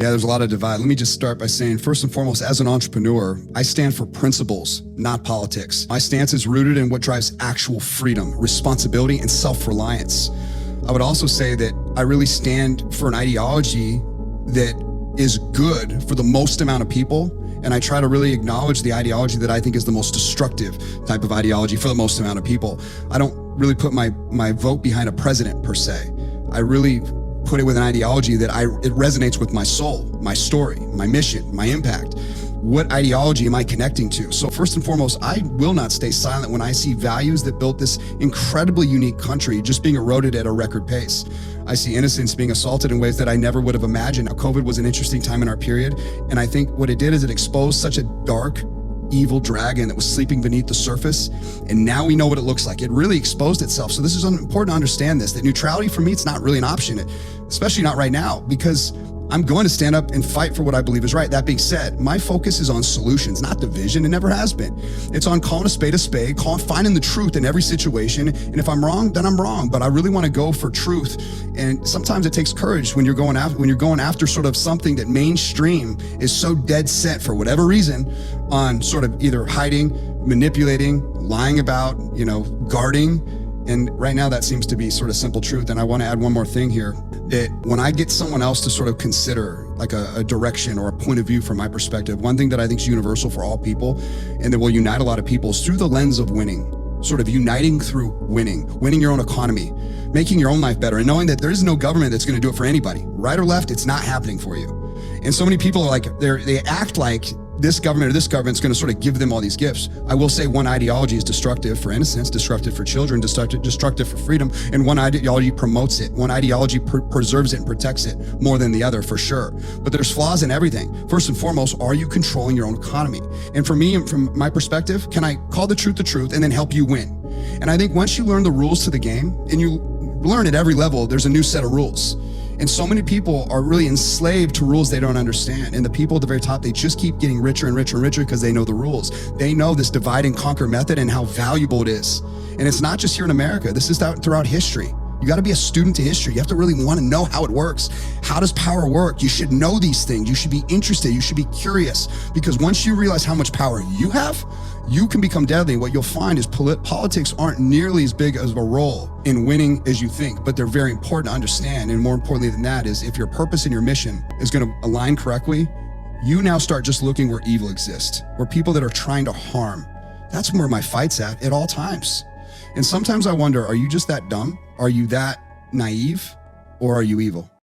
Yeah, there's a lot of divide. Let me just start by saying, first and foremost, as an entrepreneur, I stand for principles, not politics. My stance is rooted in what drives actual freedom, responsibility, and self-reliance. I would also say that I really stand for an ideology that is good for the most amount of people, and I try to really acknowledge the ideology that I think is the most destructive type of ideology for the most amount of people. I don't really put my vote behind a president per se. I really put it with an ideology that it resonates with my soul, my story, my mission, my impact. What ideology am I connecting to? So first and foremost, I will not stay silent when I see values that built this incredibly unique country just being eroded at a record pace. I see innocents being assaulted in ways that I never would have imagined. Now, COVID was an interesting time in our period, and I think what it did is it exposed such a dark, evil dragon that was sleeping beneath the surface, and now we know what it looks like. It really exposed itself. So this is important to understand this, that neutrality for me, it's not really an option, especially not right now, because I'm going to stand up and fight for what I believe is right. That being said, my focus is on solutions, not division. It never has been. It's on calling a spade, finding the truth in every situation. And if I'm wrong, then I'm wrong. But I really want to go for truth. And sometimes it takes courage when you're going after sort of something that mainstream is so dead set for whatever reason on sort of either hiding, manipulating, lying about, guarding. And right now that seems to be sort of simple truth. And I want to add one more thing here, that when I get someone else to sort of consider like a direction or a point of view from my perspective, one thing that I think is universal for all people and that will unite a lot of people is through the lens of winning, sort of uniting through winning your own economy, making your own life better, and knowing that there is no government that's going to do it for anybody. Right or left, it's not happening for you. And so many people are like, they act like this government or this government's going to sort of give them all these gifts. I will say one ideology is destructive for innocence, destructive for children, destructive for freedom, and one ideology promotes it. One ideology preserves it and protects it more than the other, for sure. But there's flaws in everything. First and foremost, are you controlling your own economy? And for me, and from my perspective, can I call the truth and then help you win? And I think once you learn the rules to the game, and you learn at every level, there's a new set of rules. And so many people are really enslaved to rules they don't understand. And the people at the very top, they just keep getting richer and richer and richer because they know the rules. They know this divide and conquer method and how valuable it is. And it's not just here in America. This is throughout history. You got to be a student to history. You have to really want to know how it works. How does power work? You should know these things. You should be interested. You should be curious, because once you realize how much power you have, you can become deadly. What you'll find is politics aren't nearly as big of a role in winning as you think, but they're very important to understand. And more importantly than that is, if your purpose and your mission is going to align correctly, you now start just looking where evil exists, where people that are trying to harm. That's where my fight's at all times. And sometimes I wonder, are you just that dumb? Are you that naive? Or are you evil?